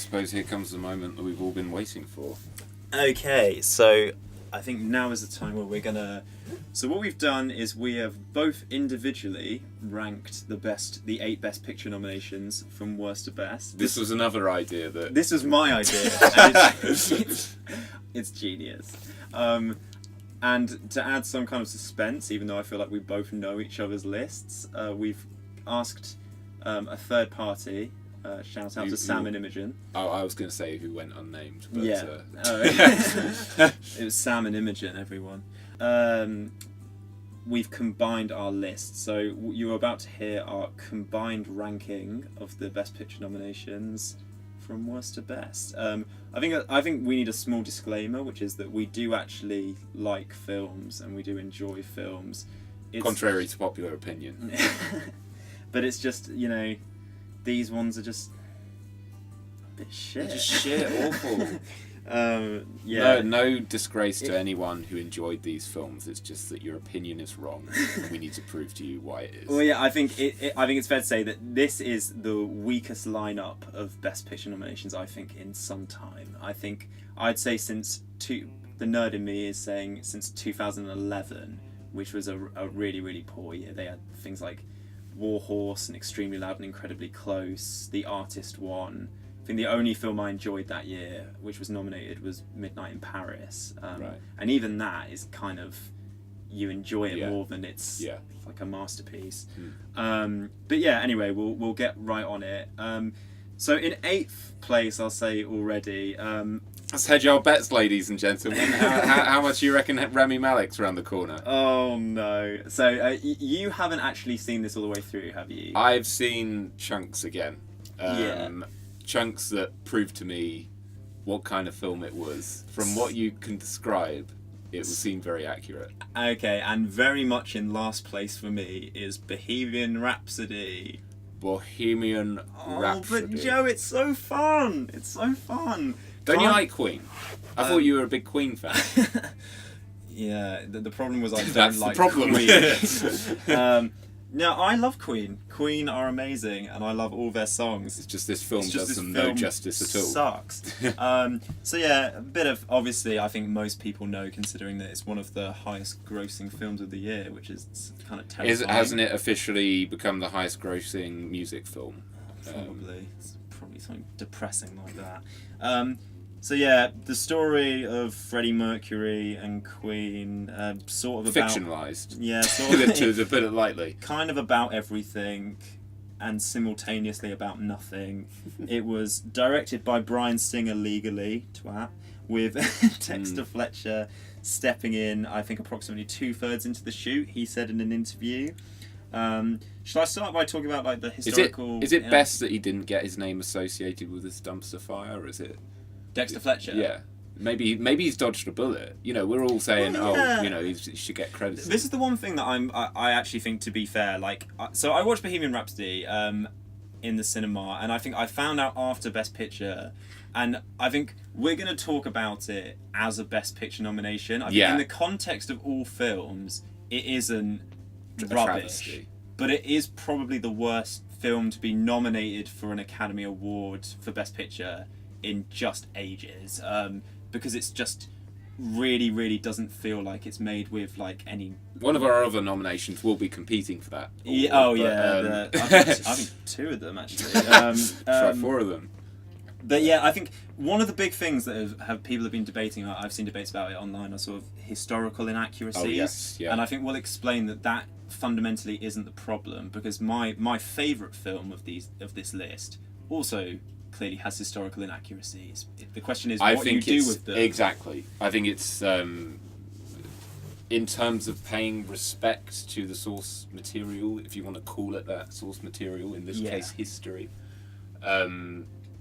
suppose here comes the moment that we've all been waiting for. Okay, so I think now is the time where we're gonna... So what we've done is we have both individually ranked the 8 Best Picture nominations from worst to best. This was another idea that... This was my idea, and it's genius. And to add some kind of suspense, even though I feel like we both know each other's lists, we've asked a third party, shout out to Sam and Imogen. Oh, I was going to say who went unnamed. But, yeah. It was Sam and Imogen, everyone. We've combined our lists, so you're about to hear our combined ranking of the Best Picture nominations from worst to best. I think we need a small disclaimer, which is that we do actually like films and we do enjoy films. Contrary to popular opinion. But it's just, these ones are just a bit shit. They're just shit, awful. Yeah. No disgrace to anyone who enjoyed these films. It's just that your opinion is wrong, and we need to prove to you why it is. Well, yeah, I think it's fair to say that this is the weakest lineup of Best Picture nominations I think in some time. I'd say since the nerd in me is saying since 2011, which was a really, really poor year. They had things like War Horse and Extremely Loud and Incredibly Close. The Artist won. I think the only film I enjoyed that year, which was nominated, was Midnight in Paris. Right. And even that is kind of, you enjoy it more than it's like a masterpiece. But yeah, anyway, we'll get right on it. So in 8th place, I'll say already... Let's hedge our bets, ladies and gentlemen. How much do you reckon Rami Malek's around the corner? Oh no. So you haven't actually seen this all the way through, have you? I've seen chunks again. Chunks that proved to me what kind of film it was. From what you can describe, it would seem very accurate. Okay, and very much in last place for me is Bohemian Rhapsody. Bohemian Rhapsody. Oh, but Joe, it's so fun! It's so fun! Don't you like Queen? I thought you were a big Queen fan. Yeah, the problem was I don't That's like the problem. Queen. No, I love Queen. Queen are amazing, and I love all their songs. It's just this film does them no justice at all. Sucks. So yeah, a bit of, obviously, I think most people know, considering that it's one of the highest grossing films of the year, which is kind of terrifying. Hasn't it officially become the highest grossing music film? Probably. It's probably something depressing like that. So yeah, the story of Freddie Mercury and Queen, sort of about... Fictionalised. Yeah, sort of... to put it lightly. Kind of about everything, and simultaneously about nothing. It was directed by Bryan Singer legally, twat, with Dexter Fletcher stepping in, I think, approximately 2/3 into the shoot, he said in an interview. Shall I start by talking about like the historical... Is it best that he didn't get his name associated with this dumpster fire, or is it... Dexter Fletcher? Yeah. Maybe he's dodged a bullet. We're all saying, he should get credit. This is the one thing that I actually think, to be fair, like, so I watched Bohemian Rhapsody in the cinema, and I think I found out after Best Picture, and I think we're going to talk about it as a Best Picture nomination. I think in the context of all films, it isn't rubbish, travesty. But it is probably the worst film to be nominated for an Academy Award for Best Picture in just ages, because it's just really, really doesn't feel like it's made with like any... One of our other nominations will be competing for that. I think 2 of them actually. Try 4 of them. But yeah, I think one of the big things that people have been debating, I've seen debates about it online, are sort of historical inaccuracies. Oh, yes, yeah. And I think we'll explain that fundamentally isn't the problem, because my favourite film of this list also clearly has historical inaccuracies. The question is what you do with them. Exactly. I think it's in terms of paying respect to the source material, if you want to call it that, source material, in this case history,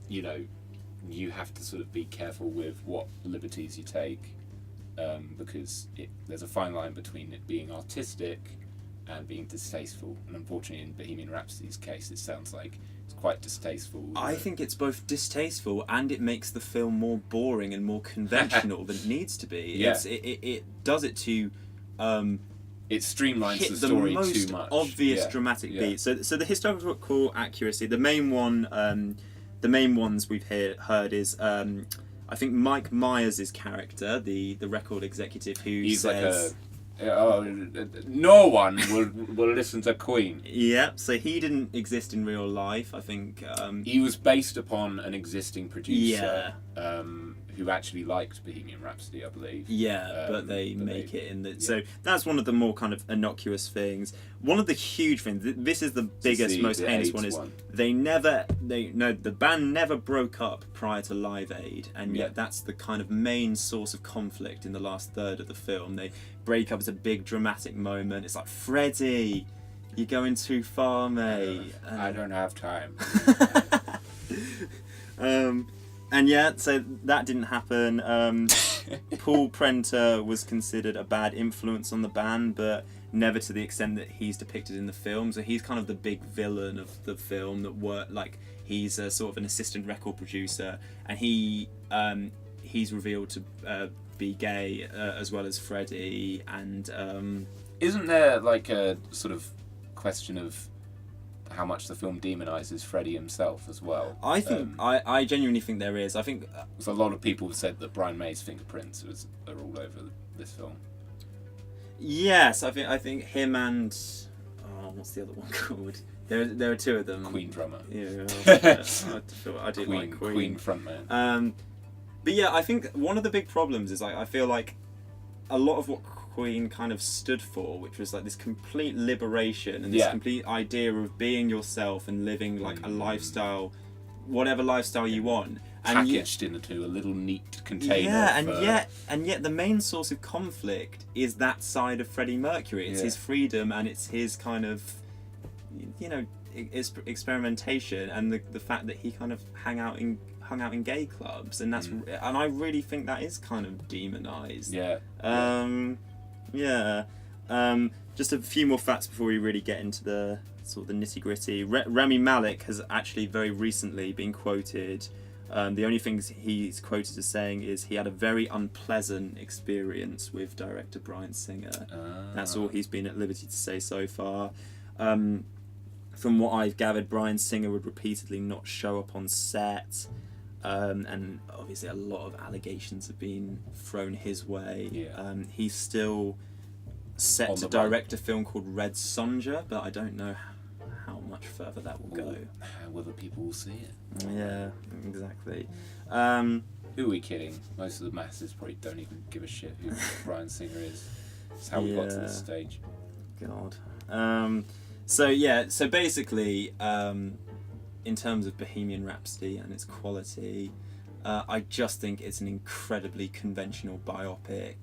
you have to sort of be careful with what liberties you take, because there's a fine line between it being artistic and being distasteful, and unfortunately in Bohemian Rhapsody's case it sounds like it's quite distasteful. I think it's both distasteful and it makes the film more boring and more conventional than it needs to be. Yeah. It does it to it streamlines hit the story the most too much. Obvious dramatic beats. So the historical accuracy, the main one the main ones we've heard is I think Mike Myers' character, the record executive who He's says. No one will listen to Queen. Yeah, so he didn't exist in real life. I think He was based upon an existing producer who actually liked Bohemian Rhapsody, I believe. Yeah, but they make it in the... Yeah. So that's one of the more kind of innocuous things. One of the huge things, this is the biggest, most heinous one, is the band never broke up prior to Live Aid, and yet that's the kind of main source of conflict in the last third of the film. They break up as a big dramatic moment. It's like, Freddie, you're going too far, mate. I don't have time. And yeah, so that didn't happen. Paul Prenter was considered a bad influence on the band, but never to the extent that he's depicted in the film. So he's kind of the big villain of the film. He's a sort of an assistant record producer, and he's revealed to be gay as well as Freddie. And isn't there like a sort of question of how much the film demonises Freddie himself as well? I think I genuinely think there is. I think a lot of people have said that Brian May's fingerprints are all over this film. Yes, I think him and what's the other one called? There are two of them. Queen drummer. Yeah, I do Queen, like Queen. Queen frontman. But yeah, I think one of the big problems is I feel like a lot of what Queen kind of stood for, which was like this complete liberation and this complete idea of being yourself and living like a lifestyle, whatever lifestyle you want, and packaged into a little neat container. Yeah, and yet the main source of conflict is that side of Freddie Mercury. It's his freedom and it's his kind of, experimentation, and the fact that he kind of hung out in gay clubs, and that's and I really think that is kind of demonized. Just a few more facts before we really get into the sort of the nitty gritty. Rami Malek has actually very recently been quoted. The only things he's quoted as saying is he had a very unpleasant experience with director Bryan Singer. That's all he's been at liberty to say so far. From what I've gathered, Bryan Singer would repeatedly not show up on set. And obviously a lot of allegations have been thrown his way. He's still set to direct a film called Red Sonja, but I don't know how much further that will go. Whether people will see it. Yeah, exactly. Who are we kidding? Most of the masses probably don't even give a shit who Bryan Singer is. It's how we got to this stage. God. So basically, in terms of Bohemian Rhapsody and its quality, I just think it's an incredibly conventional biopic.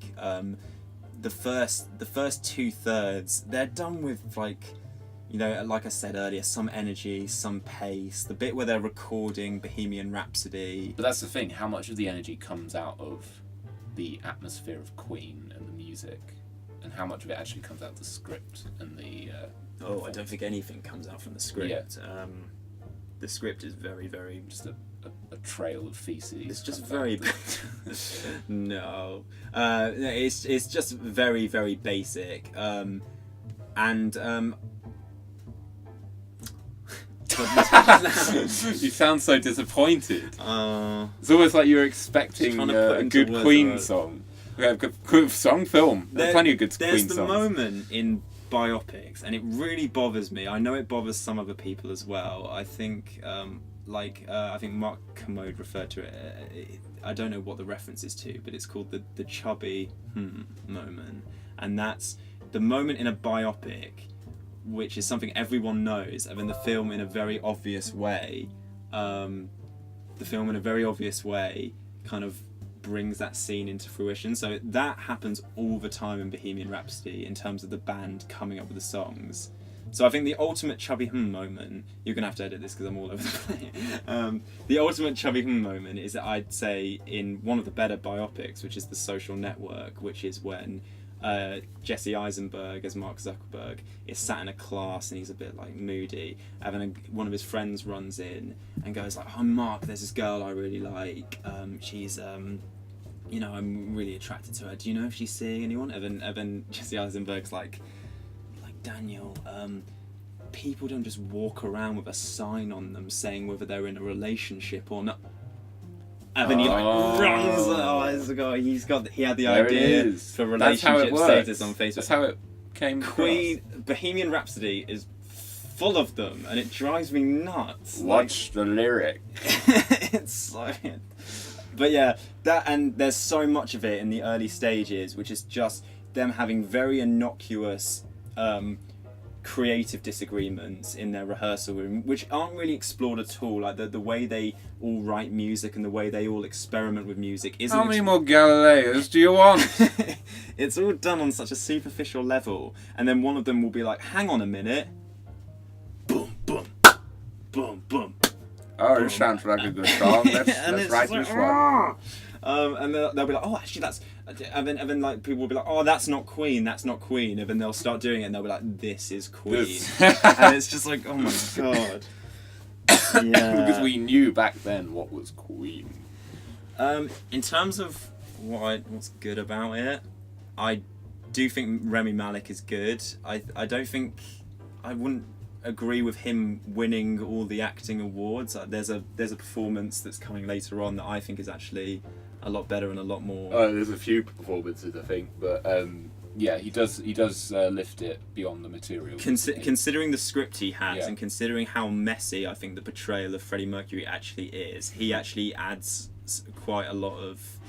The first 2/3, they're done with like I said earlier, some energy, some pace. The bit where they're recording Bohemian Rhapsody. But that's the thing, how much of the energy comes out of the atmosphere of Queen and the music, and how much of it actually comes out of the script and the... I don't think anything comes out from the script. The script is very, very... Just a trail of feces. It's just very... No. It's just very, very basic. You sound so disappointed. It's almost like you're expecting a good Queen song. We have a good song film. There's plenty of good Queen songs. There's the moment in biopics, and it really bothers me. I know it bothers some other people as well. I think, I think Mark Kermode referred to it. I don't know what the reference is to, but it's called the chubby moment, and that's the moment in a biopic, which is something everyone knows, and then the film in a very obvious way, kind of brings that scene into fruition. So that happens all the time in Bohemian Rhapsody in terms of the band coming up with the songs. So I think the ultimate chubby moment, you're going to have to edit this because I'm all over the place. The ultimate chubby moment is, I'd say, in one of the better biopics, which is The Social Network, which is when Jesse Eisenberg as Mark Zuckerberg is sat in a class and he's a bit like moody, and then one of his friends runs in and goes like, "Oh Mark, there's this girl I really like. She's I'm really attracted to her. Do you know if she's seeing anyone?" And then Jesse Eisenberg's like Daniel, people don't just walk around with a sign on them saying whether they're in a relationship or not. And then he runs. He had the There it idea is. for That's how it relationship works. status on Facebook. That's how it came Queen Bohemian Rhapsody is full of them, and it drives me nuts. Watch the lyric. It's so. But yeah, and there's so much of it in the early stages, which is just them having very innocuous creative disagreements in their rehearsal room, which aren't really explored at all. Like the way they all write music and the way they all experiment with music isn't. How many more Galileos do you want? It's all done on such a superficial level, and then one of them will be like, "Hang on a minute." Boom, boom, boom, boom. Oh, it sounds like a good song. Let's write this one. And they'll be like, "Oh, actually, that's," and then like people will be like, "Oh, that's not Queen, that's not Queen," and then they'll start doing it, and they'll be like, "This is Queen," and it's just like, oh my god. Yeah. Because we knew back then what was Queen. In terms of what's good about it, I do think Rami Malek is good. I don't think I wouldn't agree with him winning all the acting awards. There's a performance that's coming later on that I think is actually a lot better and a lot more. There's a few performances, I think, but yeah, he does lift it beyond the material. Considering the script he has, Yeah. and considering how messy I think the portrayal of Freddie Mercury actually is, he actually adds quite a lot of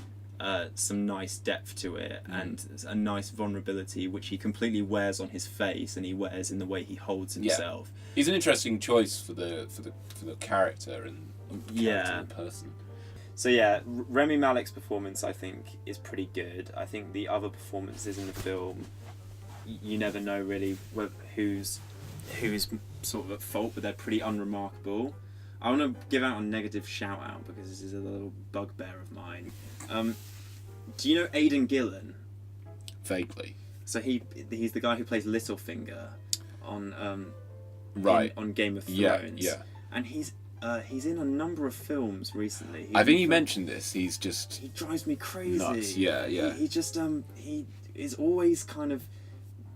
some nice depth to it, and a nice vulnerability which he completely wears on his face, and he wears in the way he holds himself. Yeah. He's an interesting choice for the character and the person. So yeah, Rami Malek's performance I think is pretty good. I think the other performances in the film, you never know really who's sort of at fault, but they're pretty unremarkable. I want to give out a negative shout out because this is a little bugbear of mine. Do you know Aidan Gillen? Vaguely. So he's the guy who plays Littlefinger on on Game of Thrones. Yeah. And he's in a number of films recently. I think you mentioned this. He drives me crazy. Nuts. Yeah. He just he is always kind of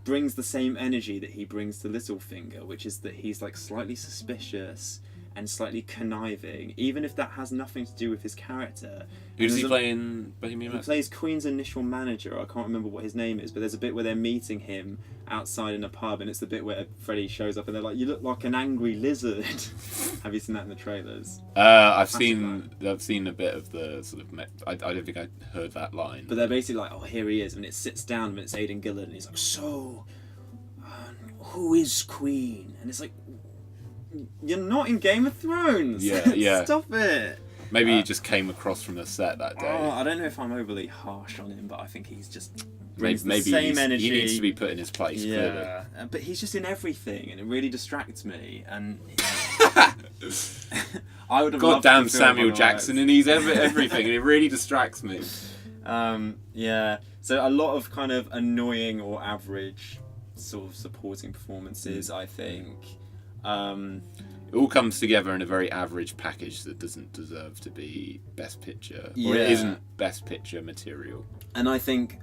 brings the same energy that he brings to Littlefinger, which is that he's like slightly suspicious and slightly conniving, even if that has nothing to do with his character. Who does he play in Bohemian Rhapsody? He plays Queen's initial manager. I can't remember what his name is, but there's a bit where they're meeting him outside in a pub, and it's the bit where Freddie shows up and they're like, "You look like an angry lizard." Have you seen that in the trailers? I've seen a bit of the sort of. I don't think I heard that line. But they're basically like, "Oh, here he is," and it sits down and it's Aidan Gillen, and he's like, "So, who is Queen?" And it's like, "You're not in Game of Thrones." Yeah. Stop it. Maybe he just came across from the set that day. I don't know if I'm overly harsh on him, but I think he's just brings maybe the same energy. He needs to be put in his place. Clearly. But he's just in everything, and it really distracts me. And I would have loved Goddamn to film Samuel on Jackson, and he's everything, and it really distracts me. Yeah. So a lot of kind of annoying or average sort of supporting performances, I think. It all comes together in a very average package that doesn't deserve to be Best Picture, or it isn't Best Picture material. And I think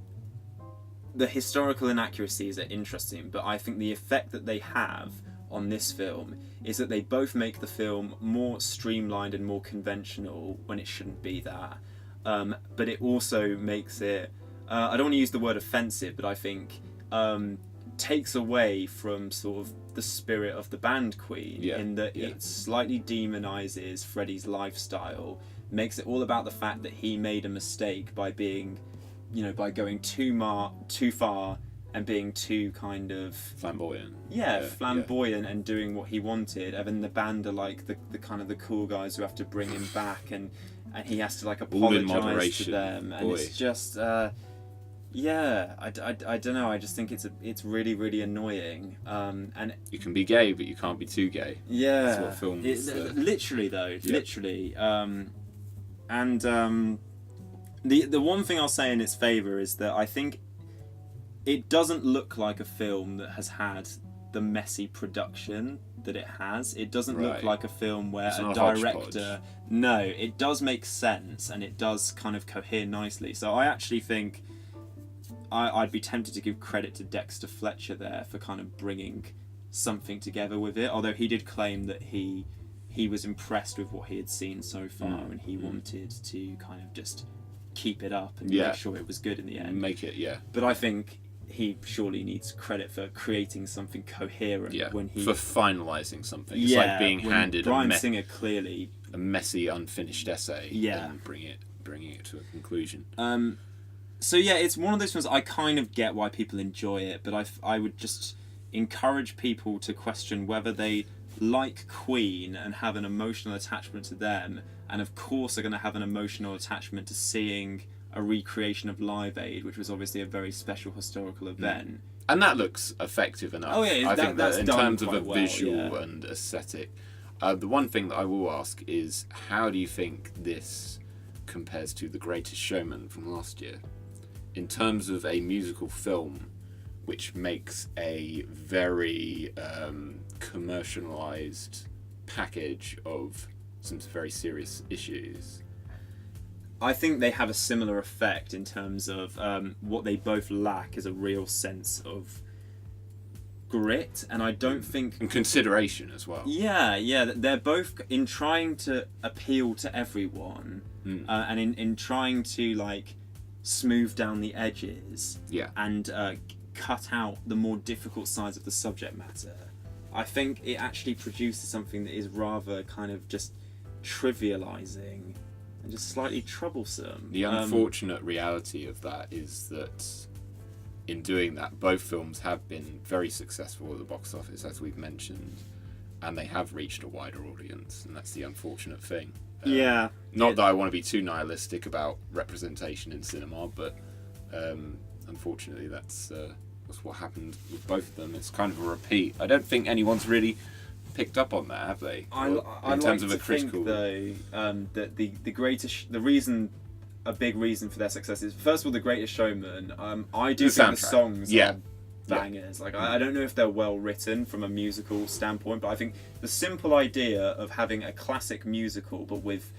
the historical inaccuracies are interesting, but I think the effect that they have on this film is that they both make the film more streamlined and more conventional when it shouldn't be that. But it also makes it, I don't want to use the word offensive, but I think takes away from sort of the spirit of the band Queen, in that it slightly demonizes Freddie's lifestyle, makes it all about the fact that he made a mistake by being, by going too far and being too kind of flamboyant. Flamboyant and doing what he wanted, and then the band are like the kind of the cool guys who have to bring him back, and he has to like apologize to them, and it's just I don't know. I just think it's really, really annoying. And you can be gay, but you can't be too gay. Yeah, that's what film is. Literally though, literally. And the one thing I'll say in its favour is that I think it doesn't look like a film that has had the messy production that it has. It doesn't look like a film where a director. No, it does make sense and it does kind of cohere nicely. So I actually think I'd be tempted to give credit to Dexter Fletcher there for kind of bringing something together with it. Although he did claim that he was impressed with what he had seen so far, and he wanted to kind of just keep it up and make sure it was good in the end. Make it, But I think he surely needs credit for creating something coherent when he for finalising something. It's like being handed Bryan Singer clearly a messy, unfinished essay, and bringing it to a conclusion. So yeah, it's one of those films I kind of get why people enjoy it, but I would just encourage people to question whether they like Queen and have an emotional attachment to them, and of course are going to have an emotional attachment to seeing a recreation of Live Aid, which was obviously a very special historical event. And that looks effective enough. Oh yeah, I think that's that in done terms of a quite visual well, and aesthetic. The one thing that I will ask is, how do you think this compares to The Greatest Showman from last year? In terms of a musical film, which makes a very commercialised package of some very serious issues. I think they have a similar effect in terms of what they both lack is a real sense of grit, and I don't think... And consideration as well. Yeah, they're both in trying to appeal to everyone, and in trying to like smooth down the edges, and cut out the more difficult sides of the subject matter. I think it actually produces something that is rather kind of just trivializing and just slightly troublesome. The unfortunate reality of that is that in doing that, both films have been very successful at the box office, as we've mentioned, and they have reached a wider audience, and that's the unfortunate thing. Not that I want to be too nihilistic about representation in cinema, but unfortunately that's what happened with both of them. It's kind of a repeat. I don't think anyone's really picked up on that, have they? In terms of a critical think, though, that a big reason for their success is, first of all, The Greatest Showman. I do think the songs are bangers. Like I don't know if they're well written from a musical standpoint, but I think the simple idea of having a classic musical but with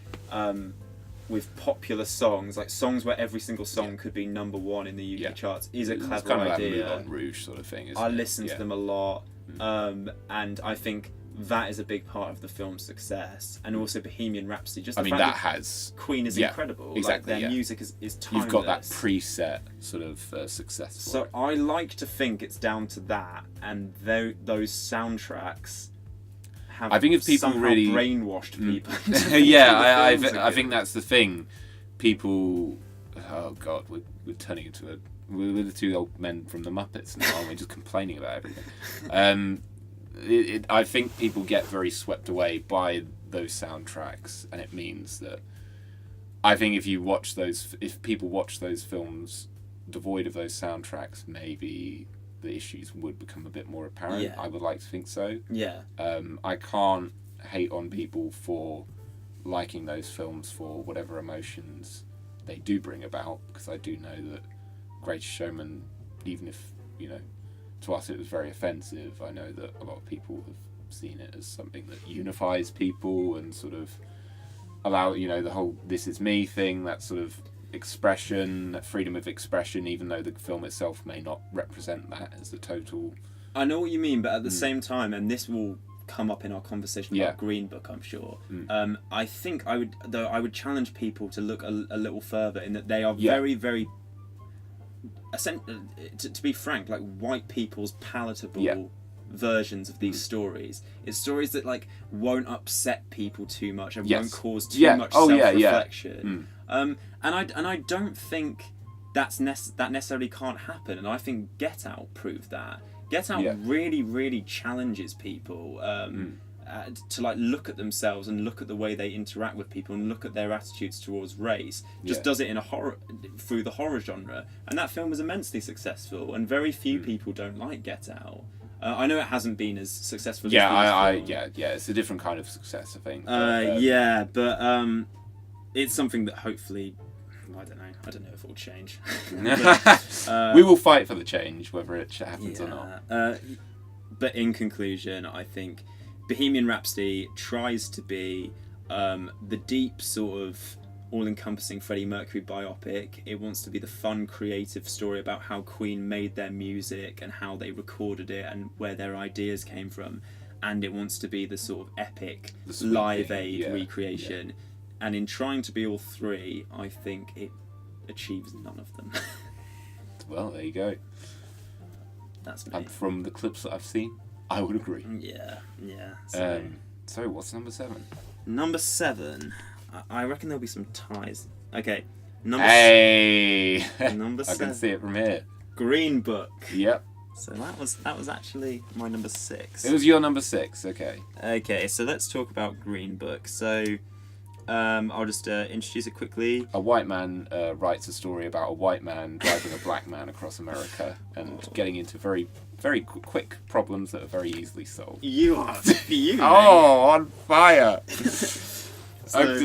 popular songs, like songs where every single song could be number one in the UK charts, is a clever kind of idea. That Moulin Rouge sort of thing. I listen to them a lot, and I think that is a big part of the film's success, and also Bohemian Rhapsody. Just the fact that has Queen is incredible. Exactly, like their music is timeless. You've got that preset sort of success. So I like to think it's down to that, and those soundtracks have I think if people somehow really brainwashed people. I think that's the thing. People, oh god, we're turning into we're the two old men from the Muppets now, aren't we? Just complaining about everything. I think people get very swept away by those soundtracks, and it means that I think if people watch those films devoid of those soundtracks, maybe the issues would become a bit more apparent. Yeah. I would like to think so. Yeah. I can't hate on people for liking those films for whatever emotions they do bring about, because I do know that Greatest Showman, even if, to us it was very offensive, I know that a lot of people have seen it as something that unifies people and sort of allow, the whole "this is me" thing, that sort of expression, that freedom of expression, even though the film itself may not represent that as the total. I know what you mean, but at the same time, and this will come up in our conversation about Green Book, I'm sure. I think I would challenge people to look a little further, in that they are very, very, to be frank, like white people's palatable versions of these stories. It's stories that like won't upset people too much and won't cause too much self-reflection. And I don't think that necessarily can't happen. And I think Get Out proved that. Get Out really, really challenges people to like look at themselves and look at the way they interact with people and look at their attitudes towards race. Just does it in through the horror genre, and that film was immensely successful. And very few people don't like Get Out. I know it hasn't been as successful. It's a different kind of success, I think. But it's something that hopefully, I don't know if it will change. But, we will fight for the change, whether it happens or not. But in conclusion, I think Bohemian Rhapsody tries to be the deep sort of all-encompassing Freddie Mercury biopic. It wants to be the fun, creative story about how Queen made their music and how they recorded it and where their ideas came from. And it wants to be the sort of epic Live Aid recreation. And in trying to be all three, I think it achieves none of them. Well, there you go. That's me. And from the clips that I've seen, I would agree. Yeah. So what's number 7? Number 7. I reckon there'll be some ties. Okay. Number I 7. I can see it from here. Green Book. Yep. So that was actually my number 6. It was your number 6, okay. Okay, so let's talk about Green Book. So I'll just introduce it quickly. A white man writes a story about a white man driving a black man across America and getting into very, very quick problems that are very easily solved. You are fuming. Oh, on fire!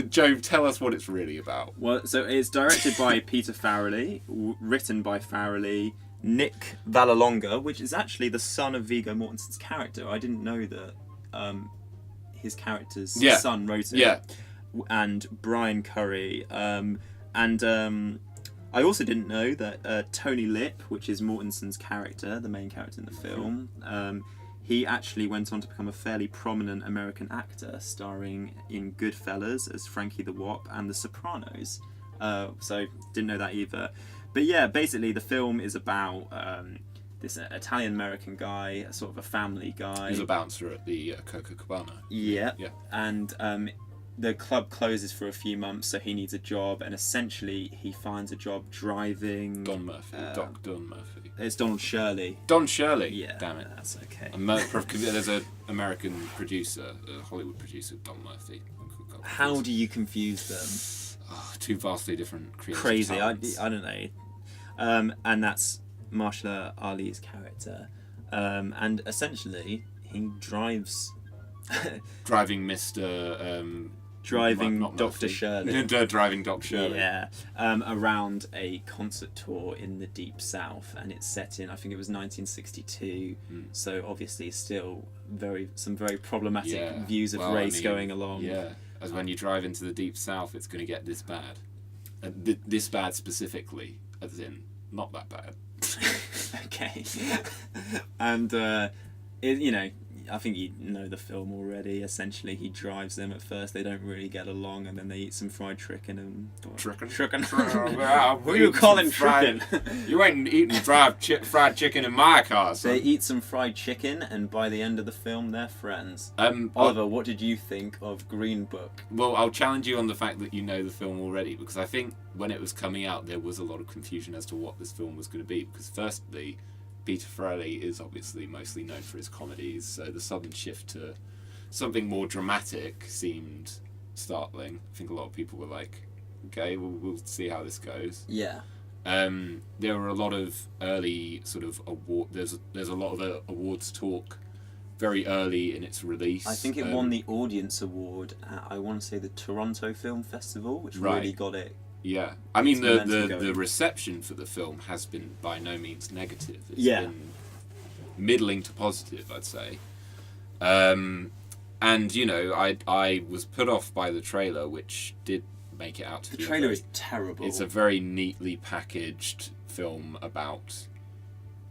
Joe, tell us what it's really about. Well, so it's directed by Peter Farrelly, written by Farrelly, Nick Vallelonga, which is actually the son of Viggo Mortensen's character. I didn't know that his character's son wrote it. Yeah. And Brian Curry. I also didn't know that Tony Lip, which is Mortensen's character, the main character in the film, he actually went on to become a fairly prominent American actor, starring in Goodfellas as Frankie the Wop and The Sopranos. So didn't know that either. But yeah, basically the film is about this Italian-American guy, sort of a family guy. He's a bouncer at the Copacabana. Yeah. And the club closes for a few months, so he needs a job, and essentially he finds a job driving... Don Murphy. Doc Don Murphy. It's Donald Shirley. Don Shirley? Yeah. Damn it. That's okay. There's an American producer, a Hollywood producer, Don Murphy. How do you confuse them? Oh, two vastly different creative Crazy. I talents. don't know. And that's Mahershala Ali's character. And essentially, he drives... Driving Mr... driving not Dr. Murphy. Shirley. Driving Dr. Shirley. Yeah. Around a concert tour in the Deep South, and it's set in, I think it was 1962. So obviously still some very problematic views of race going along. Yeah, as when you drive into the Deep South, it's going to get this bad. This bad specifically, as in not that bad. Okay. And I think you know the film already. Essentially, he drives them at first. They don't really get along, and then they eat some fried chicken and... Chicken? Who you calling chicken? You ain't eating fried chicken in my car, son. They eat some fried chicken, and by the end of the film, they're friends. Oliver, what did you think of Green Book? Well, I'll challenge you on the fact that you know the film already, because I think when it was coming out, there was a lot of confusion as to what this film was going to be. Because firstly, Peter Farrelly is obviously mostly known for his comedies, so the sudden shift to something more dramatic seemed startling. I think a lot of people were like, okay, we'll see how this goes. Yeah. There were a lot of early sort of there's a lot of awards talk very early in its release. I think it won the Audience Award at, I want to say, the Toronto Film Festival, which really got it. Yeah, I mean the reception for the film has been by no means negative. It's been middling to positive, I'd say. And I was put off by the trailer, which did make it out to the trailer is terrible. It's a very neatly packaged film about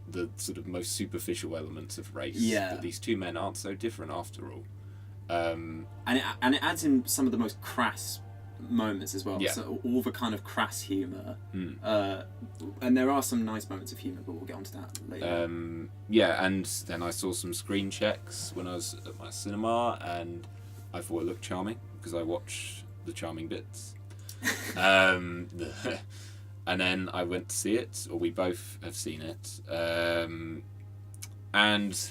the sort of most superficial elements of race. Yeah, but these two men aren't so different after all. And it adds in some of the most crass moments as well. Yeah. So all the kind of crass humour. And there are some nice moments of humour, but we'll get onto that later. And then I saw some screen checks when I was at my cinema, and I thought it looked charming because I watch the charming bits. And then I went to see it, or we both have seen it. And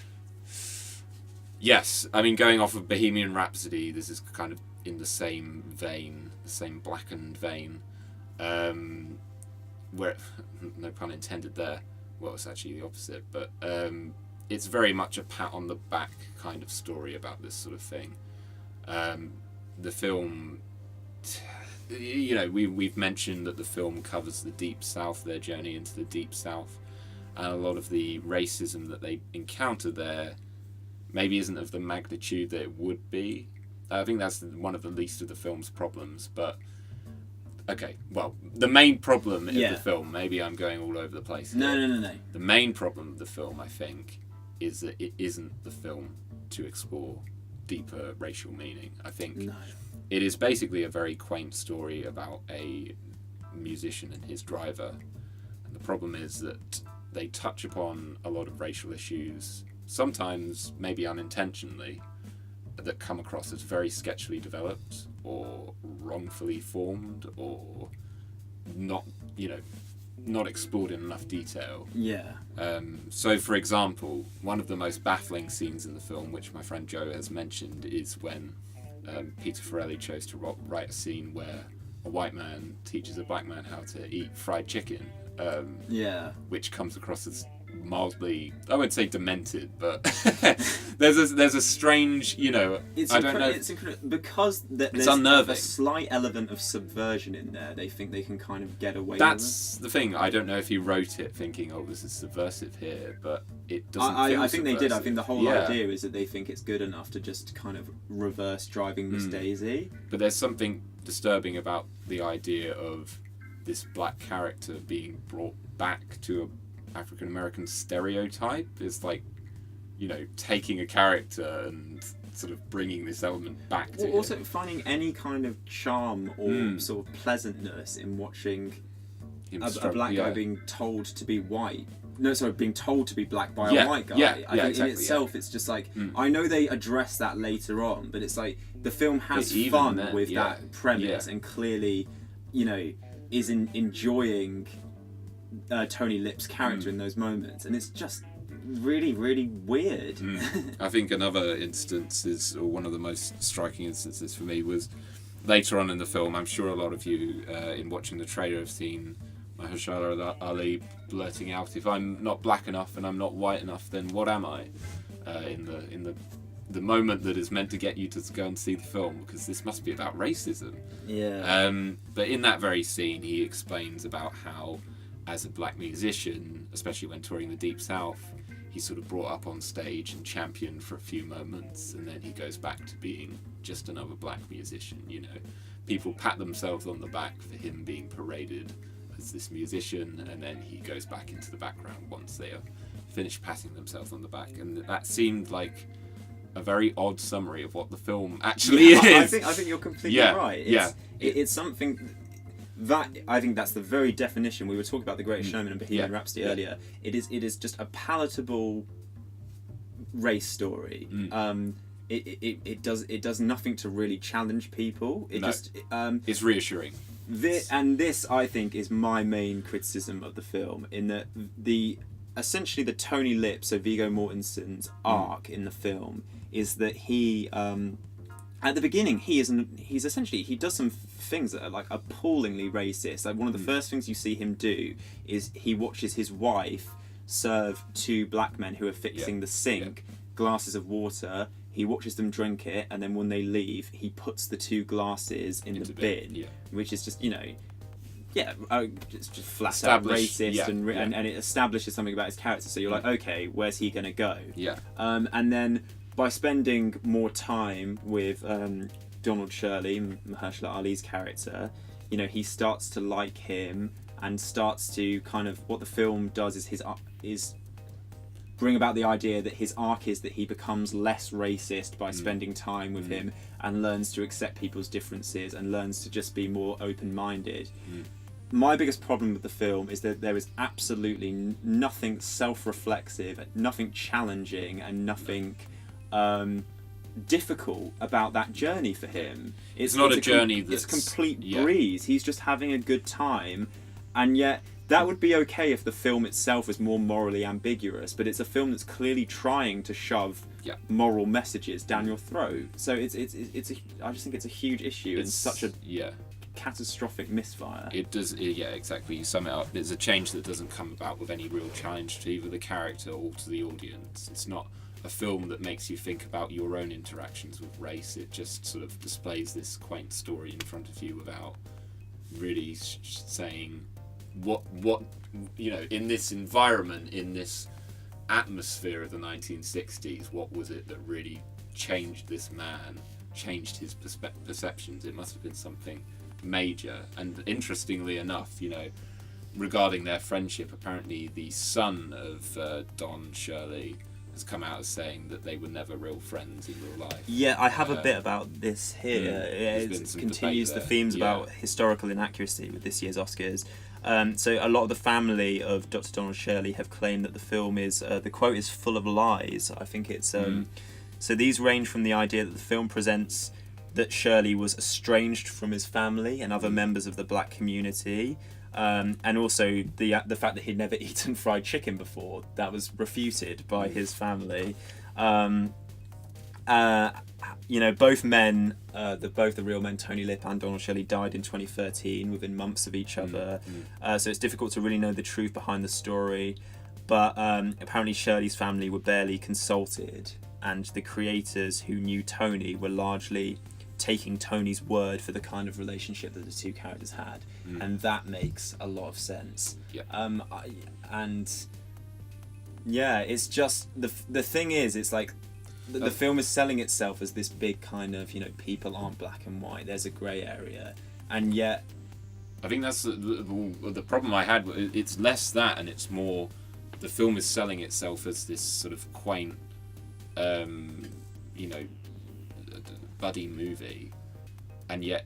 yes, I mean, going off of Bohemian Rhapsody, this is kind of in the same vein, the same blackened vein, where, no pun intended there, well, it's actually the opposite, but it's very much a pat on the back kind of story about this sort of thing. The film, we've mentioned that the film covers the Deep South, their journey into the Deep South, and a lot of the racism that they encounter there maybe isn't of the magnitude that it would be. I think that's one of the least of the film's problems, but Okay, well, the main problem of Yeah. the film, maybe I'm going all over the place No, here. no. The main problem of the film, I think, is that it isn't the film to explore deeper racial meaning. I think No. it is basically a very quaint story about a musician and his driver. And the problem is that they touch upon a lot of racial issues, sometimes maybe unintentionally, that come across as very sketchily developed or wrongfully formed or not, not explored in enough detail. Yeah. So, for example, one of the most baffling scenes in the film, which my friend Joe has mentioned, is when Peter Farrelly chose to write a scene where a white man teaches a black man how to eat fried chicken, which comes across as mildly, I wouldn't say demented, but there's a strange, I don't know. It's incredible because there's unnerving. a slight element of subversion in there. They think they can kind of get away with That's the thing. I don't know if he wrote it thinking, "Oh, this is subversive here," but it doesn't. I think they did. I subversive. think the whole Yeah. idea is that they think it's good enough to just kind of reverse driving Miss Daisy. But there's something disturbing about the idea of this black character being brought back to a African American stereotype. Is like, taking a character and sort of bringing this element back to Also, him. finding any kind of charm or sort of pleasantness in watching Him a struggle- black yeah. guy being told to be white. No, sorry, being told to be black by Yeah, a white guy. yeah, I think exactly, in itself, it's just like, Mm. I know they address that later on, but it's like the film has But even fun then, with yeah, that premise yeah. and clearly, is enjoying Tony Lip's character in those moments, and it's just really, really weird. I think another instance is, or one of the most striking instances for me, was later on in the film. I'm sure a lot of you, in watching the trailer, have seen Mahershala Ali blurting out, "If I'm not black enough and I'm not white enough, then what am I?" In the moment that is meant to get you to go and see the film, because this must be about racism. Yeah. But in that very scene, he explains about how, as a black musician, especially when touring the Deep South, he's sort of brought up on stage and championed for a few moments, and then he goes back to being just another black musician. People pat themselves on the back for him being paraded as this musician, and then he goes back into the background once they have finished patting themselves on the back. And that seemed like a very odd summary of what the film actually is. I think you're completely Yeah, right. It's something that I think that's the very definition. We were talking about The Greatest Showman and Bohemian Rhapsody earlier. It is just a palatable race story. It does nothing to really challenge people. It's reassuring. This I think is my main criticism of the film, in that essentially the Tony Lip, so Viggo Mortensen's arc in the film, is that he at the beginning he does some things that are like appallingly racist. Like one of the first things you see him do is he watches his wife serve two black men who are fixing the sink glasses of water. He watches them drink it, and then when they leave, he puts the two glasses in the bin, which is just just flat out racist, and it establishes something about his character. So you're like, okay, where's he gonna go? And then by spending more time with Donald Shirley, Mahershala Ali's character, he starts to like him and starts to kind of, what the film does is bring about the idea that his arc is that he becomes less racist by spending time with him and learns to accept people's differences and learns to just be more open-minded. My biggest problem with the film is that there is absolutely nothing self-reflexive, nothing challenging, and nothing difficult about that journey for him. It's not a journey it's that's... complete breeze. He's just having a good time, and yet that would be okay if the film itself was more morally ambiguous, but it's a film that's clearly trying to shove moral messages down your throat. So I just think it's a huge issue and such a catastrophic misfire. It does, exactly. You sum it up. It's a change that doesn't come about with any real challenge to either the character or to the audience. It's not a film that makes you think about your own interactions with race. It just sort of displays this quaint story in front of you without really saying what in this environment, in this atmosphere of the 1960s, what was it that really changed this man, changed his perceptions? It must have been something major. And interestingly enough, regarding their friendship, apparently the son of Don Shirley has come out as saying that they were never real friends in real life. Yeah, I have a bit about this here. There's been It some continues debate the there. themes Yeah. about historical inaccuracy with this year's Oscars. So a lot of the family of Dr. Donald Shirley have claimed that the film is, the quote is full of lies. I think it's, so these range from the idea that the film presents that Shirley was estranged from his family and other members of the black community, and also the fact that he'd never eaten fried chicken before. That was refuted by his family. Both men, both the real men, Tony Lip and Donald Shirley, died in 2013 within months of each other. So it's difficult to really know the truth behind the story. But apparently Shirley's family were barely consulted, and the creators who knew Tony were largely taking Tony's word for the kind of relationship that the two characters had, and that makes a lot of sense. Yeah. It's just the thing is, it's like the film is selling itself as this big kind of, people aren't black and white. There's a grey area, and yet I think that's the problem I had. It's less that, and it's more the film is selling itself as this sort of quaint, buddy movie, and yet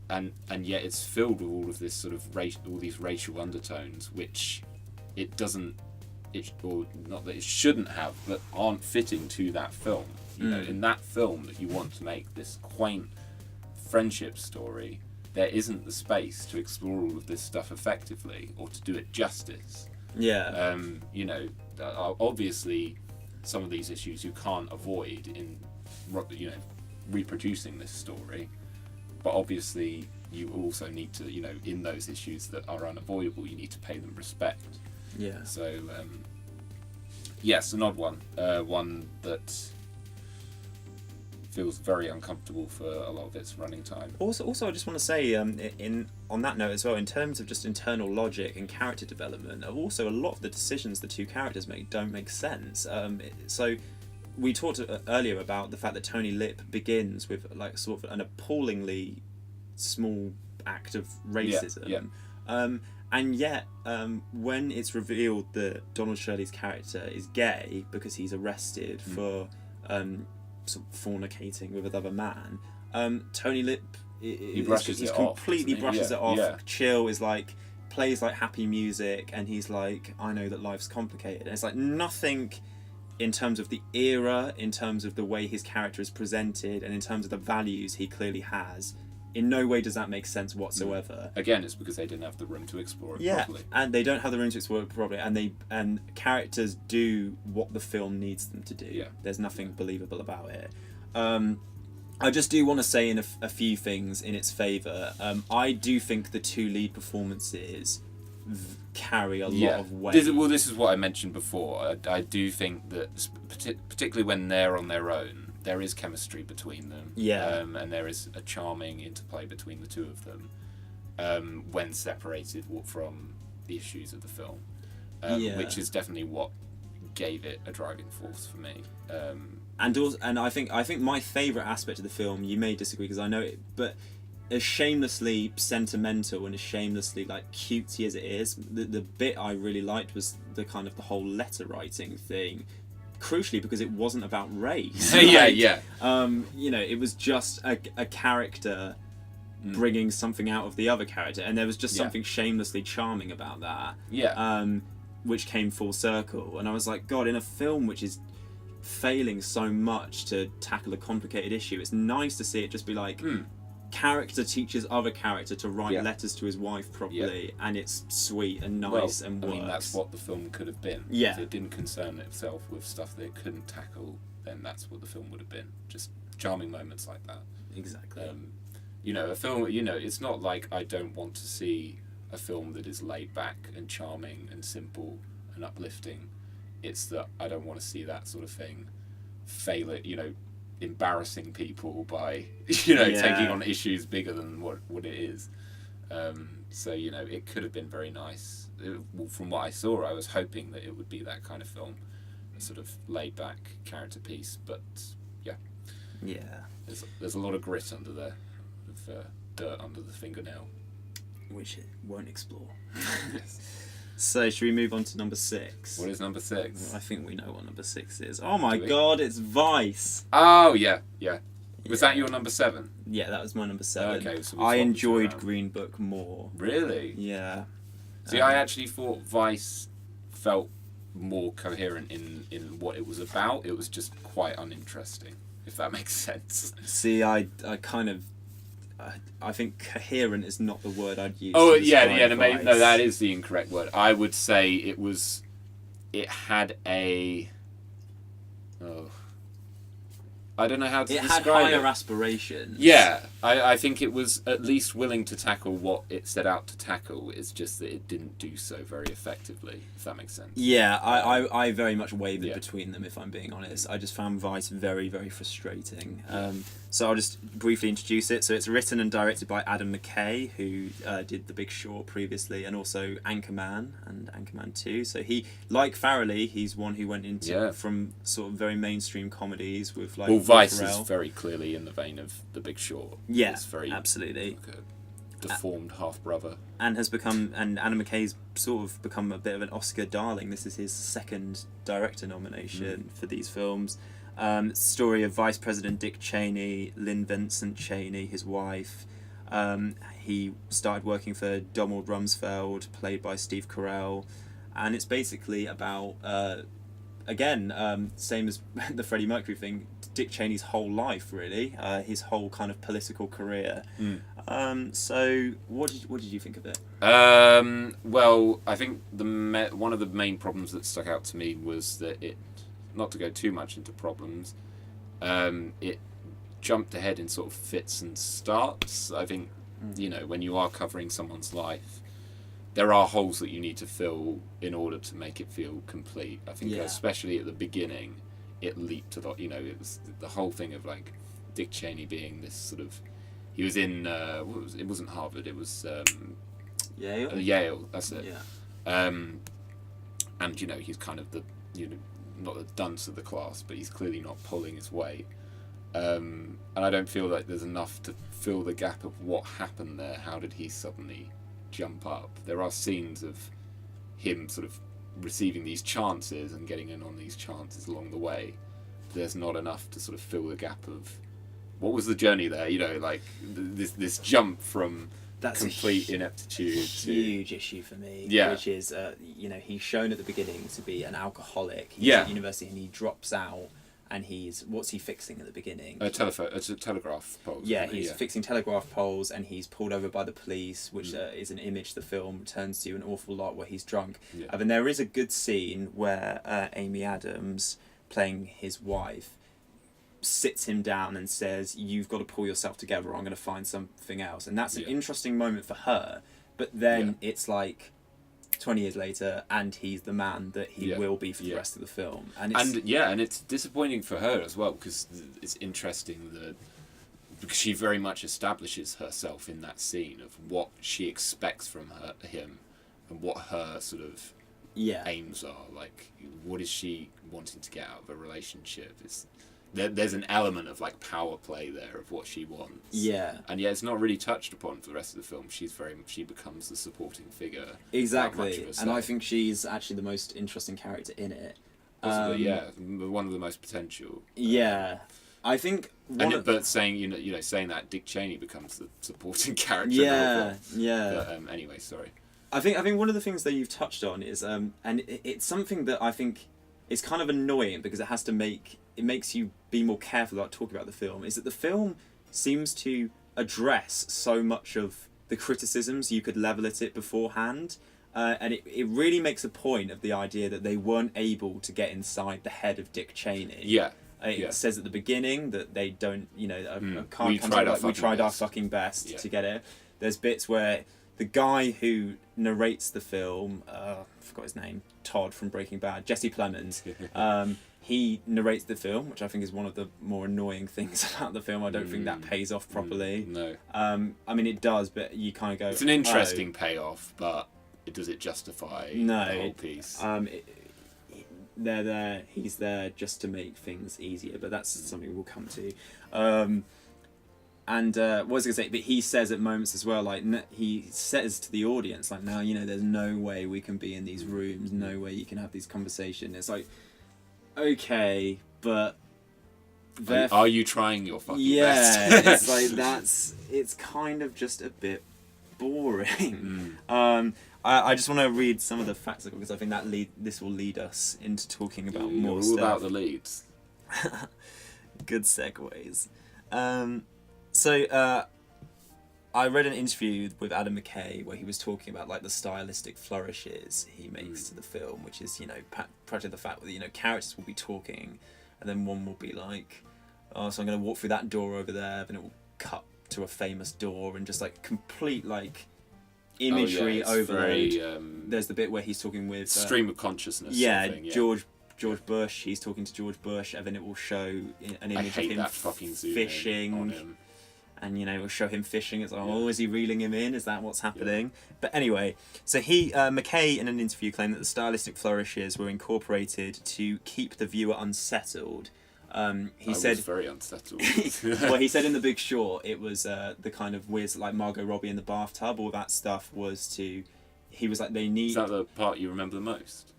it's filled with all of this sort of all these racial undertones, which it doesn't, or not that it shouldn't have, but aren't fitting to that film. In that film that you want to make this quaint friendship story, there isn't the space to explore all of this stuff effectively or to do it justice. Yeah. Obviously, some of these issues you can't avoid in, reproducing this story, but obviously you also need to, in those issues that are unavoidable, you need to pay them respect. Yeah. So, yes, an odd one. One that feels very uncomfortable for a lot of its running time. Also, I just want to say, on that note as well, in terms of just internal logic and character development, also a lot of the decisions the two characters make don't make sense. So we talked earlier about the fact that Tony Lip begins with like sort of an appallingly small act of racism. Yeah. And yet, when it's revealed that Donald Shirley's character is gay because he's arrested for sort of fornicating with another man, Tony Lip completely brushes it off. Yeah. Chill is like, plays like happy music, and he's like, I know that life's complicated. And it's like nothing in terms of the era, in terms of the way his character is presented, and in terms of the values he clearly has. In no way does that make sense whatsoever. Again, it's because they didn't have the room to explore it properly. And they don't have the room to explore it properly, and characters do what the film needs them to do. Yeah. There's nothing believable about it. I just do want to say in a few things in its favour. I do think the two lead performances carry a lot of weight. This is what I mentioned before. I do think that, particularly when they're on their own, there is chemistry between them. Yeah. And there is a charming interplay between the two of them, when separated from the issues of the film, which is definitely what gave it a driving force for me. And I think my favourite aspect of the film, you may disagree because I know it, but as shamelessly sentimental and as shamelessly like cutesy as it is, the bit I really liked was the kind of the whole letter writing thing. Crucially, because it wasn't about race. It was just a character bringing something out of the other character, and there was just something shamelessly charming about that. Which came full circle, and I was like, God, in a film which is failing so much to tackle a complicated issue, it's nice to see it just be like, character teaches other character to write letters to his wife properly, and it's sweet and nice and works. I mean, that's what the film could have been. Yeah. If it didn't concern itself with stuff that it couldn't tackle, then that's what the film would have been. Just charming moments like that. Exactly. A film, it's not like I don't want to see a film that is laid back and charming and simple and uplifting. It's that I don't want to see that sort of thing fail at, embarrassing people by taking on issues bigger than what it is. It could have been very nice. From what I saw, I was hoping that it would be that kind of film, a sort of laid back character piece, but there's a lot of grit under there, of dirt under the fingernail. which it won't explore. Yes. So, should we move on to number 6? What is number 6? I think we know what number 6 is. Oh my Do we? god, it's Vice! Oh, yeah. Was Yeah. that your number 7? Yeah, that was my number 7. Okay, so we I swapped enjoyed around. Green Book more. Really? Yeah. See, I actually thought Vice felt more coherent in what it was about. It was just quite uninteresting, if that makes sense. See, I kind of... I think coherent is not the word I'd use. Oh, to describe Vice. no, that is the incorrect word. I would say it had a... Oh... I don't know how to It had describe higher it. aspirations. Yeah, I think it was at least willing to tackle what it set out to tackle. It's just that it didn't do so very effectively, if that makes sense. Yeah, I very much wavered Yeah. between them, if I'm being honest. I just found Vice very, very frustrating. So I'll just briefly introduce it. So it's written and directed by Adam McKay, who did The Big Short previously, and also Anchorman and Anchorman 2. So he, like Farrelly, he's one who went into from sort of very mainstream comedies with like... Well, Vice Will is Ferrell. very clearly in the vein of The Big Short. Yeah, It's very absolutely. like a deformed half-brother. And Adam McKay's sort of become a bit of an Oscar darling. This is his second director nomination for these films. Story of Vice President Dick Cheney, Lynn Vincent Cheney, his wife. He started working for Donald Rumsfeld, played by Steve Carell, and it's basically about same as the Freddie Mercury thing, Dick Cheney's whole life, really, his whole kind of political career. So what did you think of it? Well, I think one of the main problems that stuck out to me was that it, not to go too much into problems, it jumped ahead in sort of fits and starts. I think, when you are covering someone's life, there are holes that you need to fill in order to make it feel complete. I think especially at the beginning, it leaped a lot. It was the whole thing of like Dick Cheney being this sort of... He was in... it wasn't Harvard, it was... Yale? Yale, that's it. Yeah. And, he's kind of the... not the dunce of the class, but he's clearly not pulling his weight. And I don't feel like there's enough to fill the gap of what happened there. How did he suddenly jump up? There are scenes of him sort of receiving these chances and getting in on these chances along the way. There's not enough to sort of fill the gap of what was the journey there. This jump from complete ineptitude to huge issue for me. Yeah. Which is, he's shown at the beginning to be an alcoholic. He's Yeah. at university and he drops out, and what's he fixing at the beginning? a telegraph pole. Yeah, he's fixing telegraph poles, and he's pulled over by the police, which is an image the film returns to an awful lot, where he's drunk. Yeah. And there is a good scene where Amy Adams, playing his wife, sits him down and says, "You've got to pull yourself together, or I'm going to find something else." And that's an interesting moment for her. But then it's like 20 years later, and he's the man that he will be for the rest of the film. And it's disappointing for her as well, because it's interesting because she very much establishes herself in that scene of what she expects from him and what her sort of aims are. Like, what is she wanting to get out of a relationship? There's an element of like power play there of what she wants. Yeah. And it's not really touched upon for the rest of the film. She becomes the supporting figure. Exactly. And I think she's actually the most interesting character in it. Possibly, one of the most potential. Yeah. I think but saying that Dick Cheney becomes the supporting character. Yeah. But, anyway, sorry. I think one of the things that you've touched on is and it's something that I think is kind of annoying, because it makes you be more careful about talking about the film, is that the film seems to address so much of the criticisms you could level at it beforehand, and it really makes a point of the idea that they weren't able to get inside the head of Dick Cheney. It says at the beginning that they don't, we tried our fucking best to get it. There's bits where the guy who narrates the film, I forgot his name, Todd from Breaking Bad, Jesse Plemons, he narrates the film, which I think is one of the more annoying things about the film. I don't think that pays off properly. No. I mean, it does, but you kind of go... It's an interesting payoff, but does it justify the whole piece? They're there, he's there just to make things easier, but that's something we'll come to. what was I gonna say? But he says at moments as well, like he says to the audience, like, now there's no way we can be in these rooms, no way you can have these conversations. It's like, okay, but are you trying your fucking yeah, best? it's like it's kind of just a bit boring. I just want to read some of the facts because I think that this will lead us into talking about more all stuff. about the leads. Good segues. So I read an interview with Adam McKay where he was talking about like the stylistic flourishes he makes to the film, which is practically the fact that characters will be talking, and then one will be like, oh, so I'm going to walk through that door over there, then it will cut to a famous door, and just like complete like imagery overload. There's the bit where he's talking with stream of consciousness. George Bush. He's talking to George Bush, and then it will show an image of him fishing on him. And it will show him fishing. It's like, oh, is he reeling him in? Is that what's happening? Yeah. But anyway, so McKay in an interview claimed that the stylistic flourishes were incorporated to keep the viewer unsettled. He said, was very unsettled. Well, he said in The Big Short, it was the kind of weird, like Margot Robbie in the bathtub. All that stuff was to. He was like, they need. Is that the part you remember the most?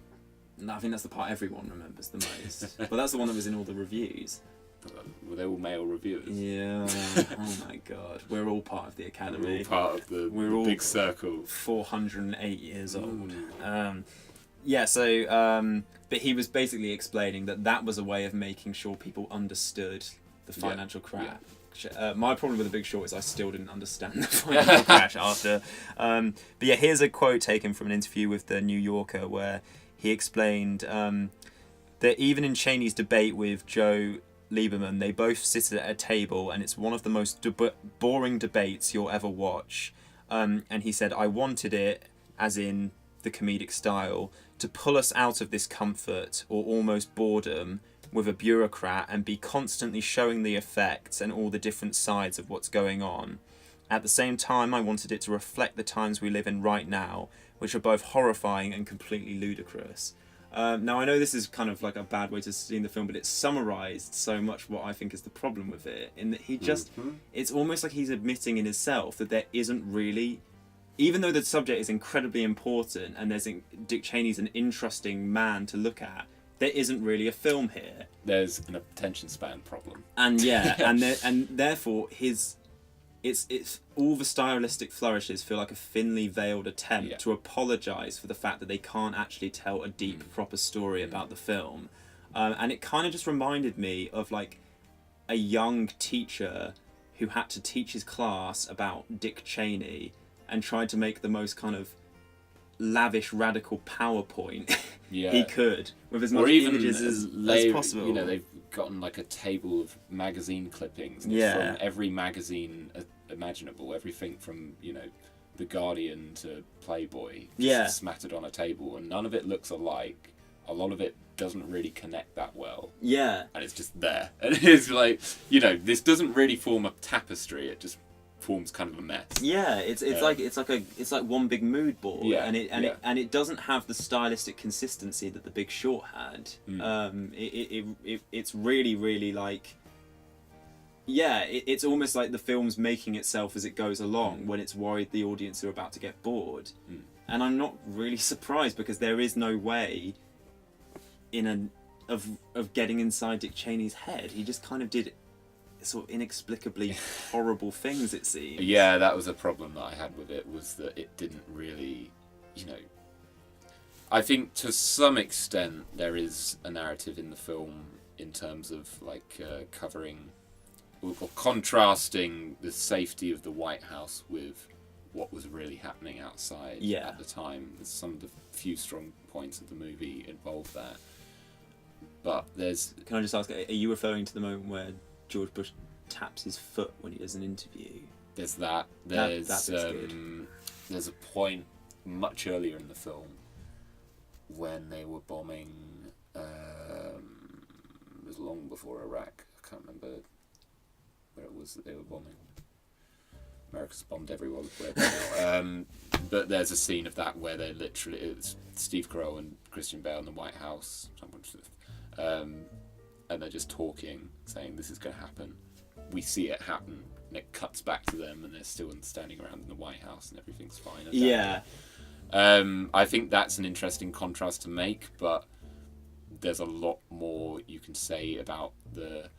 No, I think that's the part everyone remembers the most. But that's the one that was in all the reviews. Were they all male reviewers? Yeah. Oh my god. We're all part of the academy. We're all part of the big circle. 408 years old. But he was basically explaining that was a way of making sure people understood the financial crap. Yeah. My problem with The Big Short is I still didn't understand the financial crash after. But yeah, here's a quote taken from an interview with the New Yorker where he explained that even in Cheney's debate with Joe Lieberman, they both sit at a table and it's one of the most boring debates you'll ever watch. And he said, I wanted it, as in the comedic style, to pull us out of this comfort or almost boredom with a bureaucrat and be constantly showing the effects and all the different sides of what's going on. At the same time, I wanted it to reflect the times we live in right now, which are both horrifying and completely ludicrous. Now, I know this is kind of like a bad way to see the film, but it's summarised so much what I think is the problem with it, in that he just... It's almost like he's admitting in himself that there isn't really... Even though the subject is incredibly important and Dick Cheney's an interesting man to look at, there isn't really a film here. There's an attention span problem. And yeah, and therefore it's all the stylistic flourishes feel like a thinly veiled attempt to apologise for the fact that they can't actually tell a deep, proper story about the film. And it kind of just reminded me of like a young teacher who had to teach his class about Dick Cheney and tried to make the most kind of lavish, radical PowerPoint he could with as much images as possible. They've gotten like a table of magazine clippings from every magazine imaginable, everything from The Guardian to Playboy, smattered on a table, and none of it looks alike. A lot of it doesn't really connect that well. Yeah, and it's just there, and it's like this doesn't really form a tapestry. It just forms kind of a mess. Yeah, it's like one big mood board, and it doesn't have the stylistic consistency that The Big Short had. It's really like. It's almost like the film's making itself as it goes along when it's worried the audience are about to get bored. And I'm not really surprised because there is no way of getting inside Dick Cheney's head. He just kind of did sort of inexplicably horrible things, it seems. Yeah, that was a problem that I had with it, was that it didn't really, I think to some extent there is a narrative in the film in terms of like covering or contrasting the safety of the White House with what was really happening outside at the time. Some of the few strong points of the movie involve that. But there's... Can I just ask, are you referring to the moment where George Bush taps his foot when he does an interview? There's that. There's a point much earlier in the film when they were bombing... it was long before Iraq. I can't remember where it was that they were bombing. America's bombed everywhere now. But there's a scene of that where they're literally... It's Steve Carell and Christian Bale in the White House. And they're just talking, saying this is going to happen. We see it happen and it cuts back to them, and they're still standing around in the White House, and everything's fine. Yeah. I think that's an interesting contrast to make, but there's a lot more you can say about the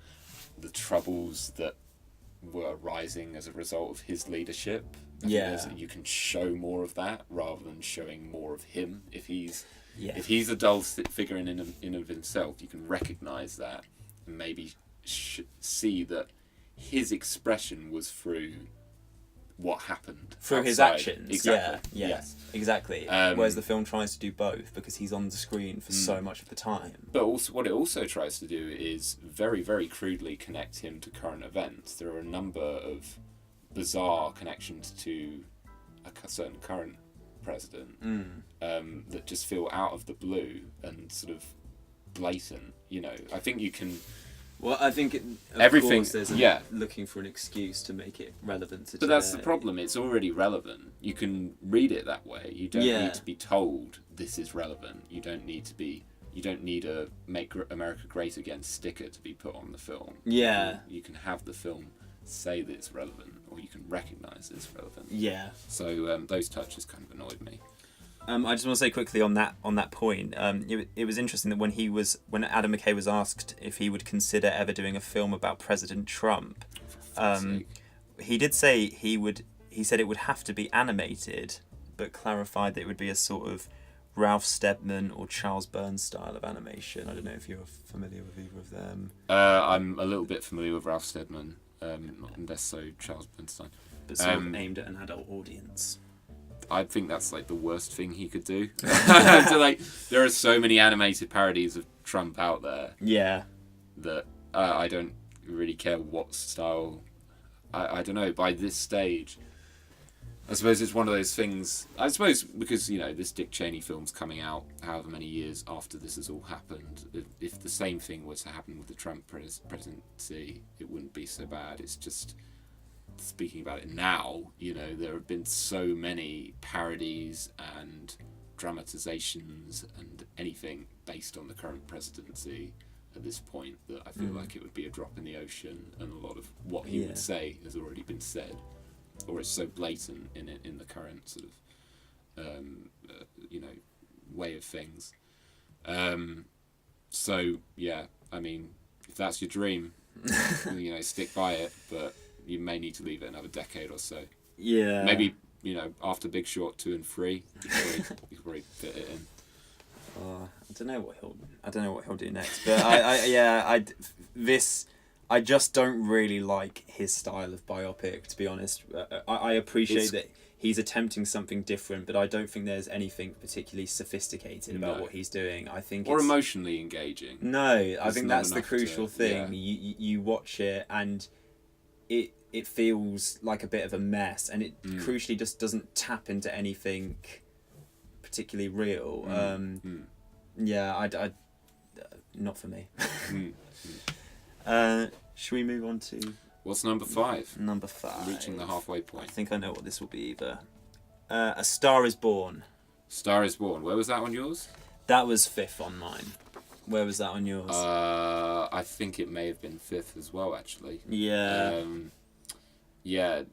troubles that were arising as a result of his leadership. I think you can show more of that rather than showing more of him. If he's a dull figure in of himself, you can recognise that and maybe see that his expression was through what happened through outside. his actions. Exactly. Yes, exactly. Whereas the film tries to do both because he's on the screen for so much of the time. But also, what it also tries to do is very, very crudely connect him to current events. There are a number of bizarre connections to a certain current president that just feel out of the blue and sort of blatant. You know, I think you can. Well, I think everything. Course there's looking for an excuse to make it relevant to. But that's the problem. It's already relevant. You can read it that way. You don't need to be told this is relevant. You don't need to be. You don't need a "Make America Great Again" sticker to be put on the film. Yeah. You can have the film say that it's relevant, or you can recognise it's relevant. Yeah. So those touches kind of annoyed me. I just want to say quickly on that point. It was interesting that when Adam McKay was asked if he would consider ever doing a film about President Trump, he did say he said it would have to be animated, but clarified that it would be a sort of Ralph Steadman or Charles Burns style of animation. I don't know if you're familiar with either of them. I'm a little bit familiar with Ralph Steadman, not less so Charles Bernstein. But sort of aimed at an adult audience. I think that's like the worst thing he could do. There are so many animated parodies of Trump out there. Yeah. That I don't really care what style. I don't know. By this stage, I suppose it's one of those things. I suppose because this Dick Cheney film's coming out however many years after this has all happened. If the same thing were to happen with the Trump presidency, it wouldn't be so bad. It's just. Speaking about it now, there have been so many parodies and dramatizations and anything based on the current presidency at this point that I feel like it would be a drop in the ocean, and a lot of what he would say has already been said, or it's so blatant in the current sort of way of things. So yeah, I mean, if that's your dream, stick by it, but you may need to leave it another decade or so. Yeah. Maybe, after Big Short 2 and 3, you could probably fit it in. I don't know what he'll do next, but I just don't really like his style of biopic, to be honest. I appreciate that he's attempting something different, but I don't think there's anything particularly sophisticated about what he's doing. I think or emotionally engaging. No, I think that's the crucial thing. Yeah. You watch it and it feels like a bit of a mess, and it crucially just doesn't tap into anything particularly real. Not for me. Should we move on to what's number 5? Number 5. Reaching the halfway point. I think I know what this will be either. A Star is Born. Star is Born. Where was that on yours? That was 5th on mine. Where was that on yours? I think it may have been 5th as well, actually. Yeah. Yeah.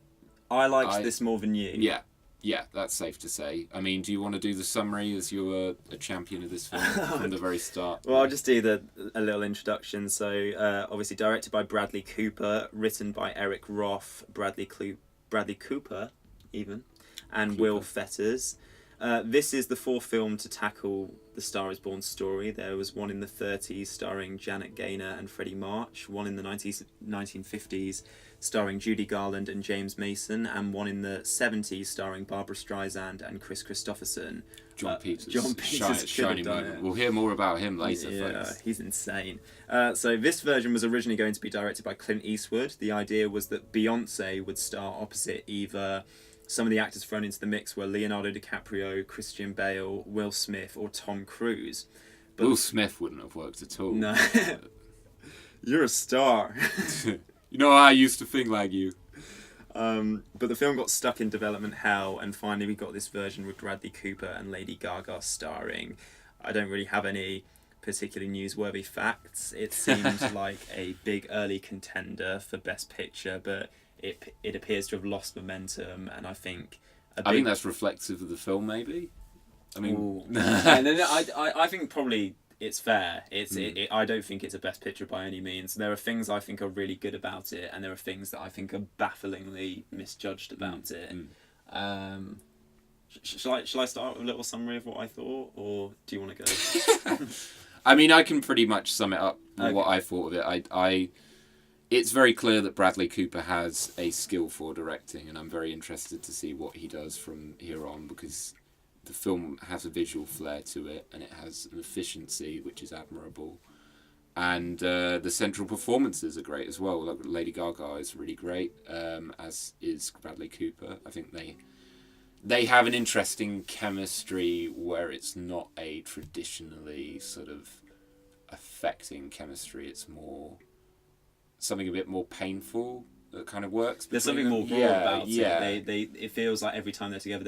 I liked this more than you. Yeah, that's safe to say. I mean, do you want to do the summary as you were a champion of this film from the very start? Well, I'll just do a little introduction. So, obviously directed by Bradley Cooper, written by Eric Roth, Bradley Cooper, even, and Will Fetters. This is the 4th film to tackle the Star is Born story. There was one in the 30s starring Janet Gaynor and Freddie March, one in the 1950s starring Judy Garland and James Mason, and one in the 70s starring Barbara Streisand and Chris Christopherson. John Peters. Shining moment. We'll hear more about him later, yeah, folks. He's insane. So this version was originally going to be directed by Clint Eastwood. The idea was that Beyonce would star opposite either. Some of the actors thrown into the mix were Leonardo DiCaprio, Christian Bale, Will Smith, or Tom Cruise. But Will Smith wouldn't have worked at all. No. You're a star. I used to think like you. But the film got stuck in development hell, and finally we got this version with Bradley Cooper and Lady Gaga starring. I don't really have any particularly newsworthy facts. It seemed like a big early contender for Best Picture, but it appears to have lost momentum, and I think I think that's reflective of the film, maybe. I mean, and then I think probably it's fair. I don't think it's a best picture by any means. There are things I think are really good about it, and there are things that I think are bafflingly misjudged about it. Shall I start with a little summary of what I thought, or do you want to go? I mean, I can pretty much sum it up with Okay. what I thought of it. It's very clear that Bradley Cooper has a skill for directing, and I'm very interested to see what he does from here on, because the film has a visual flair to it, and it has an efficiency which is admirable. And the central performances are great as well. Like Lady Gaga is really great, as is Bradley Cooper. I think they have an interesting chemistry where it's not a traditionally sort of affecting chemistry. It's more something a bit more painful that kind of works. There's something more raw about it. It feels like every time they're together,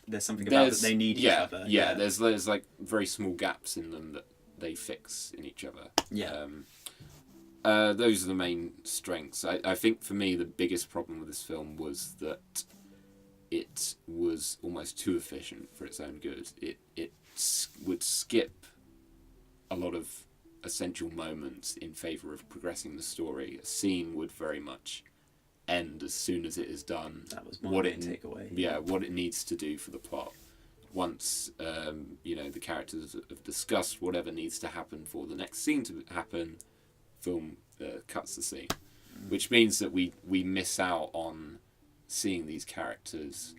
there's something about that they need each other. Yeah, there's like very small gaps in them that they fix in each other. Yeah. Those are the main strengths. I think for me the biggest problem with this film was that it was almost too efficient for its own good. It would skip a lot of essential moments in favour of progressing the story. A scene would very much end as soon as it is done. That was my main takeaway. Yeah, what it needs to do for the plot. Once the characters have discussed whatever needs to happen for the next scene to happen, film cuts the scene, which means that we miss out on seeing these characters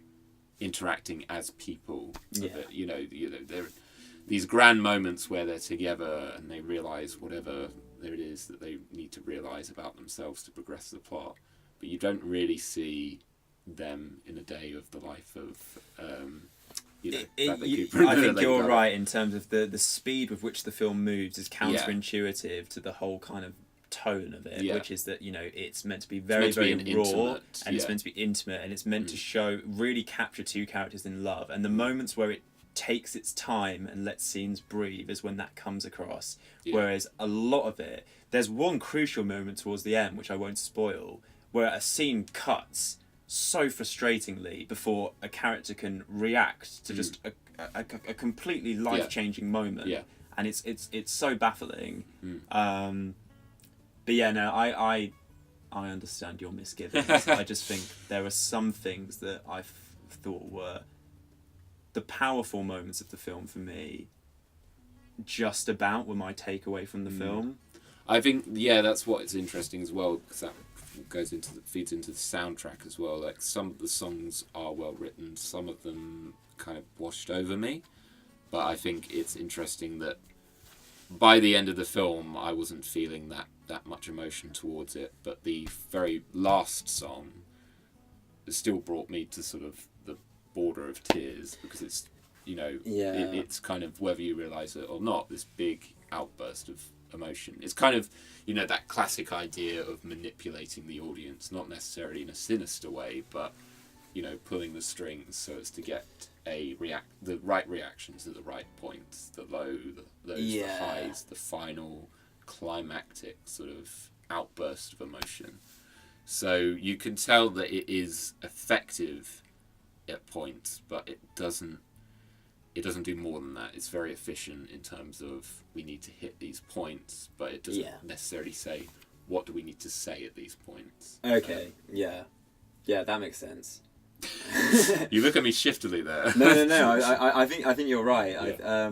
interacting as people. They're these grand moments where they're together and they realise whatever there it is that they need to realise about themselves to progress the plot, but you don't really see them in a day of the life of Bradley Cooper. I think you're right in terms of the speed with which the film moves is counterintuitive to the whole kind of tone of it, which is that it's meant to be very very raw, and it's meant to be intimate, and it's meant to really capture two characters in love, and the moments where it takes its time and lets scenes breathe is when that comes across. Whereas a lot of it, there's one crucial moment towards the end which I won't spoil, where a scene cuts so frustratingly before a character can react to just a completely life-changing moment, and it's so baffling. But yeah, no, I understand your misgivings. I just think there are some things that I thought were the powerful moments of the film for me. Just about were my takeaway from the film. I think that's what is interesting as well, because that feeds into the soundtrack as well. Like some of the songs are well written, some of them kind of washed over me, but I think it's interesting that by the end of the film I wasn't feeling that much emotion towards it, but the very last song still brought me to sort of the border of tears, because it's it's kind of, whether you realise it or not, this big outburst of emotion. It's kind of that classic idea of manipulating the audience, not necessarily in a sinister way, but pulling the strings so as to get the right reactions at the right points, the low, the highs, the final climactic sort of outburst of emotion. So you can tell that it is effective at points, but it doesn't do more than that. It's very efficient in terms of we need to hit these points, but it doesn't necessarily say what do we need to say at these points. Okay, yeah, that makes sense. You look at me shiftily there. No. I think you're right. Yeah.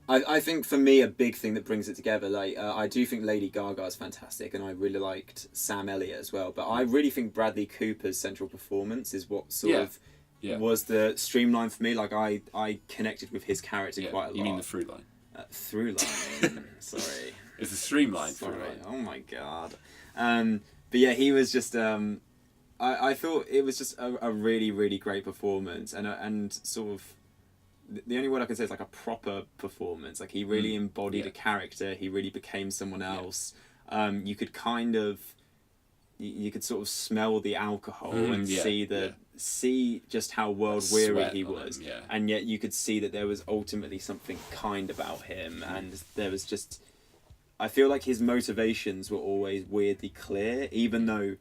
I think for me a big thing that brings it together, I do think Lady Gaga is fantastic, and I really liked Sam Elliott as well. But I really think Bradley Cooper's central performance is what was the streamline for me. Like I connected with his character quite a lot. You mean the through line? Through line. Sorry. It's a streamline through line. Oh my god. But yeah, he was just. I thought it was just a really really great performance, and sort of. The only word I can say is like a proper performance. Like he really embodied a character. He really became someone else. You could you could sort of smell the alcohol and see just how world weary he was. And yet you could see that there was ultimately something kind about him, and there was just. I feel like his motivations were always weirdly clear, even though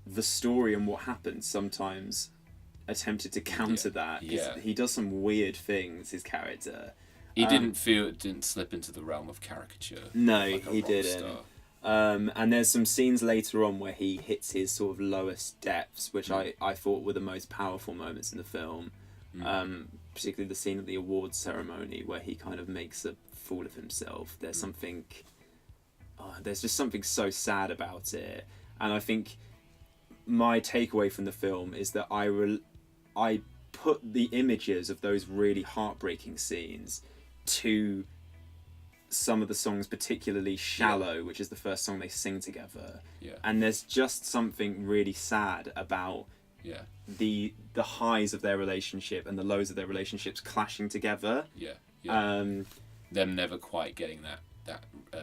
the story and what happens sometimes attempted to counter that. 'Cause he does some weird things, his character. He didn't slip into the realm of caricature. No, like a he rock didn't. star. And there's some scenes later on where he hits his sort of lowest depths, which I thought were the most powerful moments in the film. Particularly the scene at the awards ceremony where he kind of makes a fool of himself. There's there's just something so sad about it. And I think my takeaway from the film is that I put the images of those really heartbreaking scenes to some of the songs, particularly Shallow, which is the first song they sing together. And there's just something really sad about the highs of their relationship and the lows of their relationships clashing together. Them never quite getting that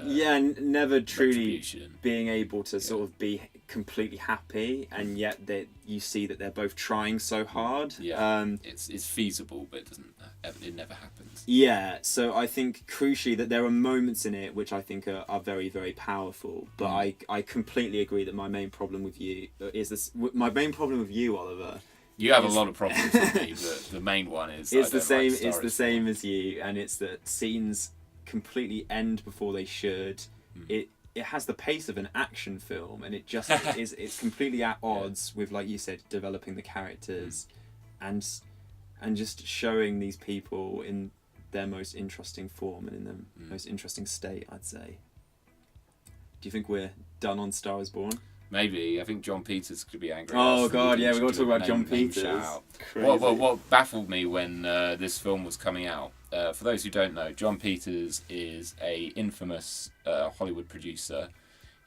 never truly retribution. being able to sort of be completely happy, and yet you see that they're both trying so hard. It's feasible, but it never happens. So I think crucially that there are moments in it which I think are very, very powerful, but I completely agree that my main problem with you Oliver. You have a lot of problems with me, but the main one is it's the same as you, and it's that scenes completely end before they should. It has the pace of an action film, and it just it's completely at odds with, like you said, developing the characters and just showing these people in their most interesting form and in their most interesting state, I'd say. Do you think we're done on Star is Born? Maybe. I think John Peters could be angry. Oh God, yeah, we've got to talk about John Peters. What baffled me when this film was coming out, for those who don't know, John Peters is a infamous Hollywood producer.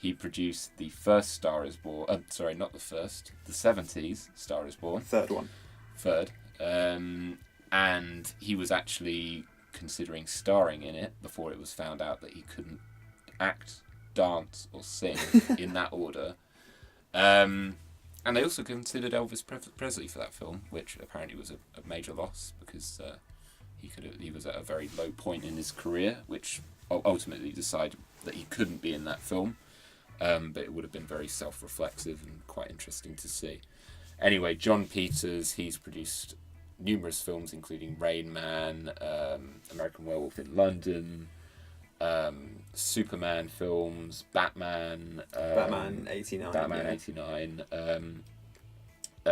He produced the first Star is Born. Sorry, not the first. The 70s Star is Born. Third. And he was actually considering starring in it before it was found out that he couldn't act, dance, or sing in that order. And they also considered Elvis Presley for that film, which apparently was a major loss because he was at a very low point in his career, which ultimately decided that he couldn't be in that film. But it would have been very self-reflexive and quite interesting to see. Anyway, John Peters, he's produced numerous films, including Rain Man, American Werewolf in London, Superman films, Batman 89.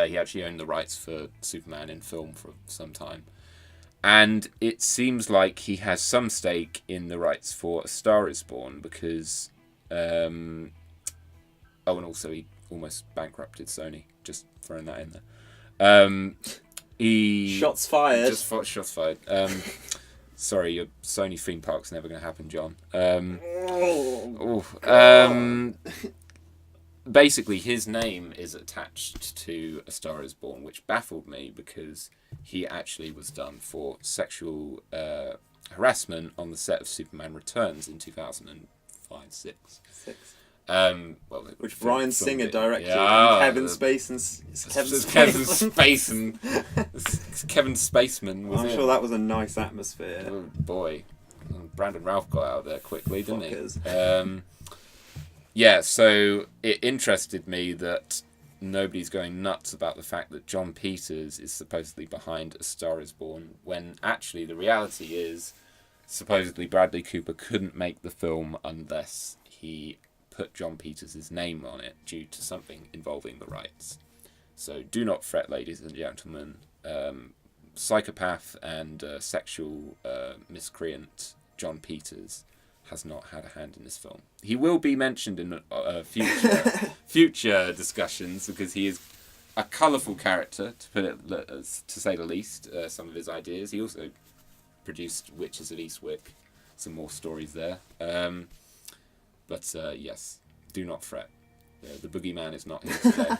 He actually owned the rights for Superman in film for some time. And it seems like he has some stake in the rights for A Star is Born because... and also he almost bankrupted Sony, just throwing that in there. Shots fired. Shots fired. Sorry, your Sony theme park's never going to happen, John. Basically, his name is attached to A Star is Born, which baffled me because he actually was done for sexual harassment on the set of Superman Returns in 2005-6. Which Bryan Singer directed. Kevin Spaceman was I'm sure that was a nice atmosphere. Oh boy, Brandon Routh got out of there quickly, didn't Fuckers. he? So it interested me that nobody's going nuts about the fact that John Peters is supposedly behind A Star is Born, when actually the reality is supposedly Bradley Cooper couldn't make the film unless he put John Peters' name on it due to something involving the rights. So do not fret, ladies and gentlemen. Psychopath and sexual miscreant John Peters has not had a hand in this film. He will be mentioned in future discussions because he is a colourful character, to say the least. Some of his ideas. He also produced Witches of Eastwick. Some more stories there. But yes, do not fret. The boogeyman is not here today.